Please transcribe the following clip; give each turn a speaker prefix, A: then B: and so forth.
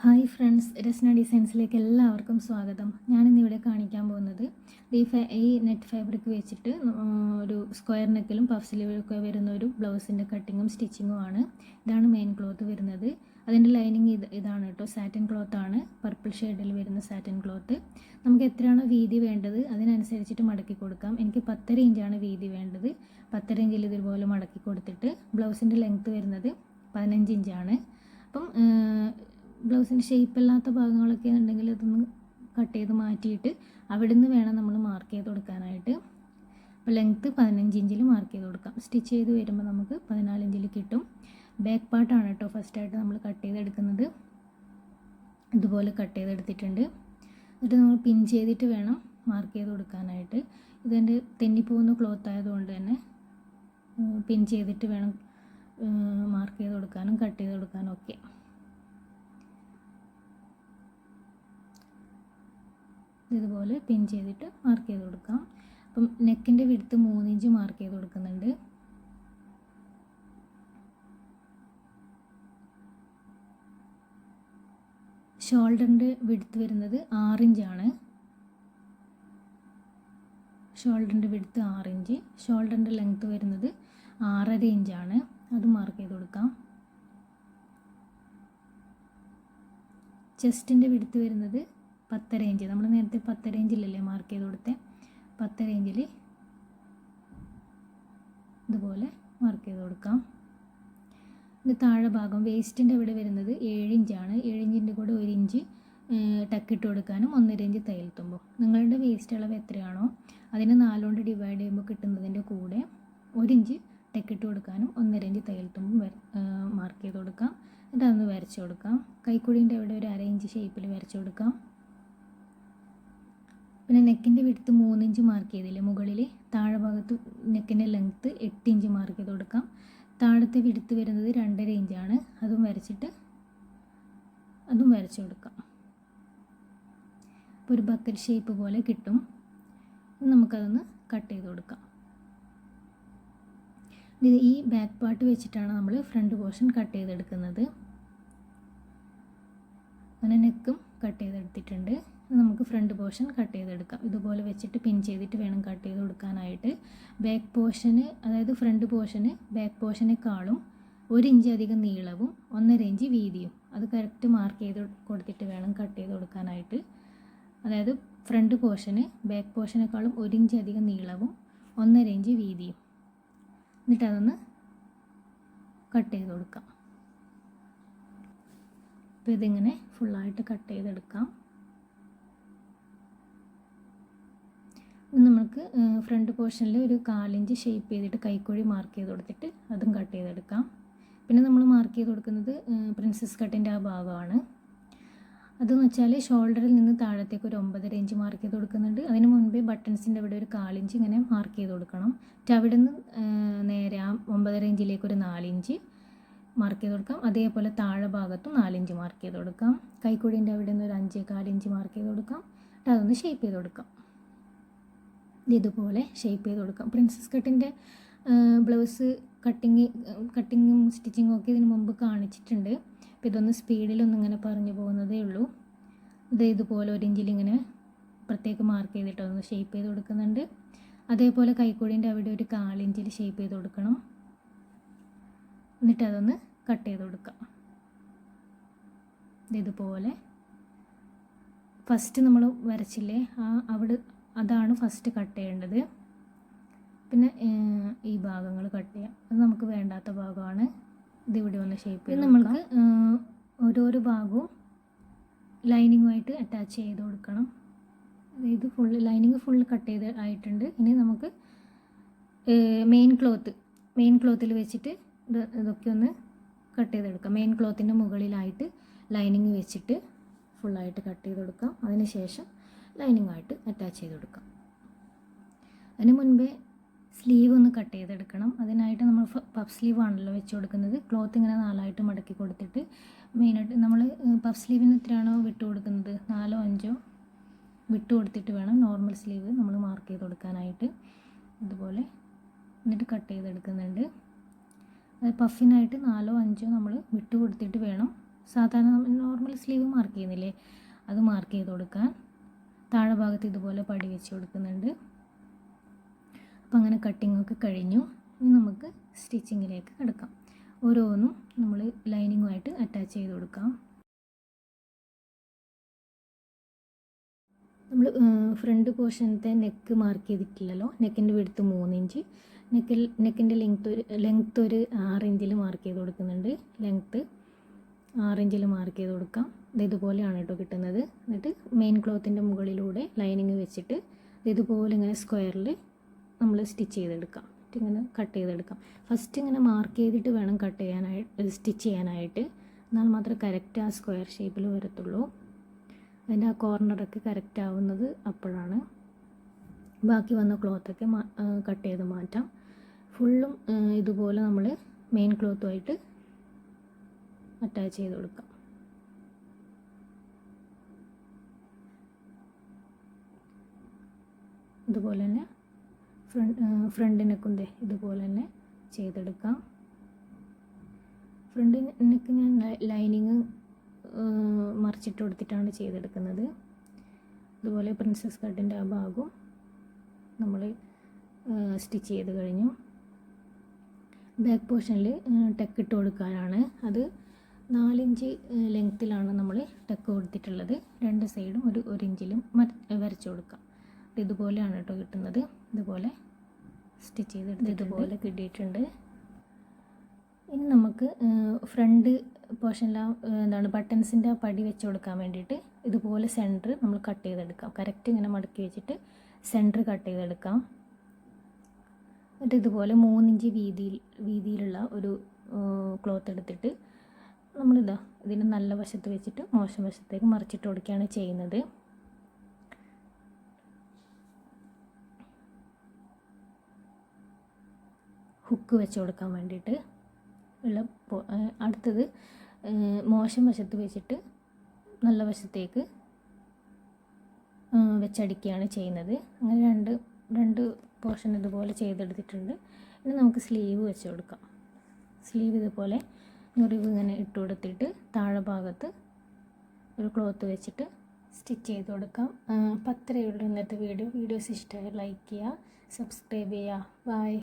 A: Hi friends, Rasna ഡിസൈൻസിലേക്ക് എല്ലാവർക്കും സ്വാഗതം. ഞാനിന്നിവിടെ കാണിക്കാൻ പോകുന്നത് ഈ നെറ്റ് ഫാബ്രിക് വെച്ചിട്ട് ഒരു സ്ക്വയർ നെക്കിലും പഫ് സ്ലീവിലൊക്കെ വരുന്ന ഒരു ബ്ലൗസിൻ്റെ കട്ടിങ്ങും സ്റ്റിച്ചിങ്ങും ആണ്. ഇതാണ് മെയിൻ ക്ലോത്ത് വരുന്നത്. അതിൻ്റെ ലൈനിങ് ഇതാണ് കേട്ടോ, സാറ്റിൻ ക്ലോത്താണ്, പർപ്പിൾ ഷെയ്ഡിൽ വരുന്ന സാറ്റിൻ ക്ലോത്ത്. നമുക്ക് എത്രയാണോ വീതി വേണ്ടത് അതിനനുസരിച്ചിട്ട് മടക്കി കൊടുക്കാം. എനിക്ക് 10.5 ഇഞ്ചാണ് വീതി വേണ്ടത്. 10.5 ഇഞ്ചിൽ ഇതുപോലെ മടക്കി കൊടുത്തിട്ട് ബ്ലൗസിൻ്റെ ലെങ്ത്ത് വരുന്നത് 15 ഇഞ്ചാണ്. അപ്പം ബ്ലൗസിൻ്റെ ഷേപ്പില്ലാത്ത ഭാഗങ്ങളൊക്കെ ഉണ്ടെങ്കിൽ അതൊന്ന് കട്ട് ചെയ്ത് മാറ്റിയിട്ട് അവിടെ നിന്ന് വേണം നമ്മൾ മാർക്ക് ചെയ്ത് കൊടുക്കാനായിട്ട്. അപ്പോൾ ലെങ്ത്ത് 15 ഇഞ്ചിൽ മാർക്ക് ചെയ്ത് കൊടുക്കാം. സ്റ്റിച്ച് ചെയ്ത് വരുമ്പോൾ നമുക്ക് 14 ഇഞ്ചിൽ കിട്ടും. ബാക്ക് പാർട്ടാണ് കേട്ടോ ഫസ്റ്റായിട്ട് നമ്മൾ കട്ട് ചെയ്തെടുക്കുന്നത്. ഇതുപോലെ കട്ട് ചെയ്തെടുത്തിട്ടുണ്ട്. എന്നിട്ട് നമ്മൾ പിൻ ചെയ്തിട്ട് വേണം മാർക്ക് ചെയ്ത് കൊടുക്കാനായിട്ട്. ഇതെൻ്റെ തെന്നിപ്പോകുന്ന ക്ലോത്ത് ആയതുകൊണ്ട് തന്നെ പിൻ ചെയ്തിട്ട് വേണം മാർക്ക് ചെയ്ത് കൊടുക്കാനും കട്ട് ചെയ്ത് കൊടുക്കാനും ഒക്കെ. ഇതുപോലെ പിൻ ചെയ്തിട്ട് മാർക്ക് ചെയ്ത് കൊടുക്കാം. അപ്പം നെക്കിൻ്റെ വിഡ്ത്ത് 3 ഇഞ്ച് മാർക്ക് ചെയ്ത് കൊടുക്കുന്നുണ്ട്. ഷോൾഡറിൻ്റെ വിഡ്ത്ത് വരുന്നത് 6 ഇഞ്ചാണ്. ഷോൾഡറിൻ്റെ വിഡ്ത്ത് 6 ഇഞ്ച്. ഷോൾഡറിൻ്റെ ലെങ്ത്ത് വരുന്നത് 6.5 ഇഞ്ചാണ്. അത് മാർക്ക് ചെയ്ത് കൊടുക്കാം. ചെസ്റ്റിൻ്റെ വിഡ്ത്ത് വരുന്നത് 10.5 ഇഞ്ച്. നമ്മൾ നേരത്തെ 10.5 ഇഞ്ചിലല്ലേ മാർക്ക് ചെയ്ത് കൊടുത്തേ. 10.5 ഇഞ്ചിൽ ഇതുപോലെ മാർക്ക് ചെയ്ത് കൊടുക്കാം. ഇത് താഴെ ഭാഗം വേസ്റ്റിൻ്റെ ഇവിടെ വരുന്നത് 7 ഇഞ്ചാണ്. 7 ഇഞ്ചിൻ്റെ കൂടെ 1 ഇഞ്ച് ടക്കിട്ട് കൊടുക്കാനും 1.5 ഇഞ്ച് തയ്യൽ തുമ്പും. നിങ്ങളുടെ വേസ്റ്റ് അളവ് എത്രയാണോ അതിനെ 4 കൊണ്ട് ഡിവൈഡ് ചെയ്യുമ്പോൾ കിട്ടുന്നതിൻ്റെ കൂടെ 1 ഇഞ്ച് ടക്കിട്ട് കൊടുക്കാനും 1.5 ഇഞ്ച് തയ്യൽ തുമ്പും മാർക്ക് ചെയ്ത് കൊടുക്കാം. എന്നിട്ട് അതൊന്ന് വരച്ച് കൊടുക്കാം. കൈക്കുഴീൻ്റെ അവിടെ ഒരു 1/2 ഇഞ്ച് ഷേപ്പിൽ വരച്ച് കൊടുക്കാം. പിന്നെ നെക്കിൻ്റെ വിഡ്ത്ത് 3 ഇഞ്ച് മാർക്ക് ചെയ്തില്ലേ മുകളിൽ, താഴെ ഭാഗത്ത് നെക്കിൻ്റെ ലെങ്ത്ത് 8 ഇഞ്ച് മാർക്ക് ചെയ്ത് കൊടുക്കാം. താഴത്തെ വിഡ്ത്ത് വരുന്നത് 2.5 ഇഞ്ചാണ്. അതും വരച്ച് കൊടുക്കാം. അപ്പോൾ ഒരു ബക്കറ്റ് ഷേപ്പ് പോലെ കിട്ടും. നമുക്കതൊന്ന് കട്ട് ചെയ്ത് കൊടുക്കാം. ഈ ബാക്ക് പാർട്ട് വെച്ചിട്ടാണ് നമ്മൾ ഫ്രണ്ട് പോർഷൻ കട്ട് ചെയ്തെടുക്കുന്നത്. അങ്ങനെ നെക്കും കട്ട് ചെയ്തെടുത്തിട്ടുണ്ട്. നമുക്ക് ഫ്രണ്ട് പോർഷൻ കട്ട് ചെയ്തെടുക്കാം. ഇതുപോലെ വെച്ചിട്ട് പിൻ ചെയ്തിട്ട് വേണം കട്ട് ചെയ്ത് കൊടുക്കാനായിട്ട്. ബാക്ക് പോർഷന്, അതായത് ഫ്രണ്ട് പോർഷന് ബാക്ക് പോർഷനേക്കാളും 1 ഇഞ്ച് അധികം നീളവും 1.5 ഇഞ്ച് വീതിയും അത് കറക്റ്റ് മാർക്ക് ചെയ്ത് കൊടുത്തിട്ട് വേണം കട്ട് ചെയ്ത് കൊടുക്കാനായിട്ട്. അതായത് ഫ്രണ്ട് പോർഷന് ബാക്ക് പോർഷനേക്കാളും 1 ഇഞ്ച് അധികം നീളവും 1.5 ഇഞ്ച് വീതിയും. എന്നിട്ട് അതൊന്ന് കട്ട് ചെയ്ത് കൊടുക്കാം. അപ്പോൾ ഇതിങ്ങനെ ഫുള്ളായിട്ട് കട്ട് ചെയ്തെടുക്കാം. നമുക്ക് ഫ്രണ്ട് പോർഷനിൽ ഒരു 1/4 ഇഞ്ച് ഷേപ്പ് ചെയ്തിട്ട് കൈക്കുഴി മാർക്ക് ചെയ്ത് കൊടുത്തിട്ട് അതും കട്ട് ചെയ്തെടുക്കാം. പിന്നെ നമ്മൾ മാർക്ക് ചെയ്ത് കൊടുക്കുന്നത് പ്രിൻസസ് കട്ടിൻ്റെ ആ ഭാഗമാണ്. അതെന്ന് വെച്ചാൽ ഷോൾഡറിൽ നിന്ന് താഴത്തേക്ക് ഒരു 9.5 ഇഞ്ച് മാർക്ക് ചെയ്ത് കൊടുക്കുന്നുണ്ട്. അതിന് മുൻപേ ബട്ടൺസിൻ്റെ അവിടെ ഒരു 1/4 ഇഞ്ച് ഇങ്ങനെ മാർക്ക് ചെയ്ത് കൊടുക്കണം. എന്നിട്ട് അവിടെ നിന്ന് നേരെ ആ 9.5 ഇഞ്ചിലേക്ക് ഒരു 4 ഇഞ്ച് മാർക്ക് ചെയ്ത് കൊടുക്കാം. അതേപോലെ താഴെ ഭാഗത്തും 4 ഇഞ്ച് മാർക്ക് ചെയ്ത് കൊടുക്കാം. കൈക്കുഴീൻ്റെ അവിടെ നിന്ന് ഒരു 5.25 ഇഞ്ച് മാർക്ക് ചെയ്ത് കൊടുക്കാം. എന്നിട്ട് അതൊന്ന് ഷേപ്പ് ചെയ്ത് കൊടുക്കാം. ഇതുപോലെ ഷേപ്പ് ചെയ്ത് കൊടുക്കാം. പ്രിൻസസ് കട്ടിൻ്റെ ബ്ലൗസ് കട്ടിങ്ങും സ്റ്റിച്ചിങ്ങും ഒക്കെ ഇതിന് മുമ്പ് കാണിച്ചിട്ടുണ്ട്. അപ്പോൾ ഇതൊന്ന് സ്പീഡിലൊന്നും ഇങ്ങനെ പറഞ്ഞു പോകുന്നതേ ഉള്ളൂ. ഇതുപോലെ 1 ഇഞ്ചിൽ ഇങ്ങനെ പ്രത്യേകം മാർക്ക് ചെയ്തിട്ട് ഒന്ന് ഷേപ്പ് ചെയ്ത് കൊടുക്കുന്നുണ്ട്. അതേപോലെ കൈക്കുഴീൻ്റെ അവിടെ ഒരു 1/4 ഇഞ്ചിൽ ഷേപ്പ് ചെയ്ത് കൊടുക്കണം. എന്നിട്ട് അതൊന്ന് കട്ട് ചെയ്ത് കൊടുക്കാം. ഇതുപോലെ ഫസ്റ്റ് നമ്മൾ വരച്ചില്ലേ അതാണ് ഫസ്റ്റ് കട്ട് ചെയ്യേണ്ടത്. പിന്നെ ഈ ഭാഗങ്ങൾ കട്ട് ചെയ്യാം. അത് നമുക്ക് വേണ്ടാത്ത ഭാഗമാണ്. ഇതിവിടെ ഒന്ന് ഷേപ്പ് ചെയ്ത് നമ്മൾക്ക് ഓരോരോ ഭാഗവും ലൈനിങ്ങുമായിട്ട് അറ്റാച്ച് ചെയ്ത് കൊടുക്കണം. ഇത് ലൈനിങ് ഫുള്ള് കട്ട് ചെയ്ത് ആയിട്ടുണ്ട്. ഇനി നമുക്ക് മെയിൻ ക്ലോത്തിൽ വെച്ചിട്ട് ഇതൊക്കെ ഒന്ന് കട്ട് ചെയ്തെടുക്കാം. മെയിൻ ക്ലോത്തിൻ്റെ മുകളിലായിട്ട് ലൈനിങ് വെച്ചിട്ട് ഫുള്ളായിട്ട് കട്ട് ചെയ്ത് കൊടുക്കാം. അതിന് ശേഷം ലൈനിങ്ങായിട്ട് അറ്റാച്ച് ചെയ്ത് കൊടുക്കാം. അതിന് മുൻപേ സ്ലീവ് ഒന്ന് കട്ട് ചെയ്തെടുക്കണം. അതിനായിട്ട് നമ്മൾ പഫ് സ്ലീവ് ആണല്ലോ വെച്ച് കൊടുക്കുന്നത്. ക്ലോത്ത് ഇങ്ങനെ 4ആയിട്ട് മടക്കി കൊടുത്തിട്ട് മെയിനായിട്ട് നമ്മൾ പഫ് സ്ലീവിന് എത്രയാണോ വിട്ട് കൊടുക്കുന്നത് 4ഓ 5ഓ വിട്ട് കൊടുത്തിട്ട് വേണം നോർമൽ സ്ലീവ് നമ്മൾ മാർക്ക് ചെയ്ത് കൊടുക്കാനായിട്ട്. ഇതുപോലെ എന്നിട്ട് കട്ട് ചെയ്തെടുക്കുന്നുണ്ട്. പഫിനായിട്ട് 4ഓ 5ഓ നമ്മൾ വിട്ട് കൊടുത്തിട്ട് വേണം സാധാരണ നോർമൽ സ്ലീവ് മാർക്ക് ചെയ്യുന്നില്ലേ, അത് മാർക്ക് ചെയ്ത് കൊടുക്കാൻ. താഴെ ഭാഗത്ത് ഇതുപോലെ പടി വെച്ച് കൊടുക്കുന്നുണ്ട്. അപ്പോൾ അങ്ങനെ കട്ടിങ്ങൊക്കെ കഴിഞ്ഞു. ഇനി നമുക്ക് സ്റ്റിച്ചിങ്ങിലേക്ക് കിടക്കാം. ഓരോന്നും നമ്മൾ ലൈനിങ്ങുമായിട്ട് അറ്റാച്ച് ചെയ്ത് കൊടുക്കാം. നമ്മൾ ഫ്രണ്ട് പോർഷനത്തെ നെക്ക് മാർക്ക് ചെയ്തിട്ടില്ലല്ലോ. നെക്കിൻ്റെ വിഡ്ത്ത് 3 ഇഞ്ച്, നെക്കിൻ്റെ ലെങ്ത്ത് ഒരു 6 ഇഞ്ചിൽ മാർക്ക് ചെയ്ത് കൊടുക്കുന്നുണ്ട്. ലെങ്ത്ത് 6 ഇഞ്ചിൽ മാർക്ക് ചെയ്ത് കൊടുക്കാം. ഇതുപോലെയാണ് കേട്ടോ കിട്ടുന്നത്. എന്നിട്ട് മെയിൻ ക്ലോത്തിൻ്റെ മുകളിലൂടെ ലൈനിങ് വെച്ചിട്ട് ഇതുപോലെ ഇങ്ങനെ സ്ക്വയറിൽ നമ്മൾ സ്റ്റിച്ച് ചെയ്തെടുക്കാം. ഇങ്ങനെ കട്ട് ചെയ്തെടുക്കാം. ഫസ്റ്റ് ഇങ്ങനെ മാർക്ക് ചെയ്തിട്ട് വേണം കട്ട് ചെയ്യാനായിട്ട്, സ്റ്റിച്ച് ചെയ്യാനായിട്ട്. എന്നാൽ മാത്രമേ കറക്റ്റ് ആ സ്ക്വയർ ഷേപ്പിൽ വരത്തുള്ളൂ. അതിൻ്റെ ആ കോർണറൊക്കെ കറക്റ്റ് ആവുന്നത് അപ്പോഴാണ്. ബാക്കി വന്ന ക്ലോത്തൊക്കെ കട്ട് ചെയ്ത് മാറ്റാം. ഫുള്ളും ഇതുപോലെ നമ്മൾ മെയിൻ ക്ലോത്തുമായിട്ട് അറ്റാച്ച് ചെയ്ത് കൊടുക്കാം. ഇതുപോലെ തന്നെ ഫ്രണ്ട് നെക്കും ഇതുപോലെ തന്നെ ചെയ്തെടുക്കാം. ഫ്രണ്ട് നെക്ക് ഞാൻ ലൈനിങ് മറിച്ചിട്ട് കൊടുത്തിട്ടാണ് ചെയ്തെടുക്കുന്നത്. അതുപോലെ പ്രിൻസസ് കട്ടിൻ്റെ ആ ഭാഗവും നമ്മൾ സ്റ്റിച്ച് ചെയ്ത് കഴിഞ്ഞു. ബാക്ക് പോർഷനിൽ ടെക്ക് ഇട്ട് കൊടുക്കാനാണ്. അത് 4 ഇഞ്ച് ലെങ്ത്തിലാണ് നമ്മൾ ടെക്ക് കൊടുത്തിട്ടുള്ളത്. 2 സൈഡും ഒരു ഇഞ്ചിലും വരച്ചു കൊടുക്കാം. ഇതുപോലെയാണ് കേട്ടോ കിട്ടുന്നത്. ഇതുപോലെ സ്റ്റിച്ച് ചെയ്തെടുത്ത് ഇതുപോലെ കിട്ടിയിട്ടുണ്ട്. ഇനി നമുക്ക് ഫ്രണ്ട് പോർഷനിൽ എന്താണ് ബട്ടൺസിൻ്റെ ആ പടി വെച്ച് കൊടുക്കാൻ വേണ്ടിയിട്ട് ഇതുപോലെ സെൻറ്റർ നമ്മൾ കട്ട് ചെയ്തെടുക്കാം. കറക്റ്റ് ഇങ്ങനെ മടക്കി വെച്ചിട്ട് സെൻറ്റർ കട്ട് ചെയ്തെടുക്കാം. എന്നിട്ട് ഇതുപോലെ 3 ഇഞ്ച് വീതിയിലുള്ള ഒരു ക്ലോത്ത് എടുത്തിട്ട് ഇതിന് നല്ല വശത്ത് വെച്ചിട്ട് മോശം വശത്തേക്ക് മറിച്ചിട്ട് കൊടുക്കുകയാണ് ചെയ്യുന്നത്. ഹുക്ക് വെച്ച് കൊടുക്കാൻ വേണ്ടിയിട്ട് അടുത്തത് മോശം വശത്ത് വെച്ചിട്ട് നല്ല വശത്തേക്ക് വെച്ചടിക്കുകയാണ് ചെയ്യുന്നത്. അങ്ങനെ രണ്ട് പോർഷൻ ഇതുപോലെ ചെയ്തെടുത്തിട്ടുണ്ട്. ഇനി നമുക്ക് സ്ലീവ് വെച്ച് കൊടുക്കാം. സ്ലീവ് ഇതുപോലെ ഞൊറിവ് ഇങ്ങനെ ഇട്ട് കൊടുത്തിട്ട് താഴെ ഭാഗത്ത് ഒരു ക്ലോത്ത് വെച്ചിട്ട് സ്റ്റിച്ച് ചെയ്ത് കൊടുക്കാം. അപ്പോൾ അത്രയേ ഉള്ളൂ ഇന്നത്തെ വീഡിയോസ് ഇഷ്ടമായി ലൈക്ക് ചെയ്യുക, സബ്സ്ക്രൈബ് ചെയ്യുക. ബൈ.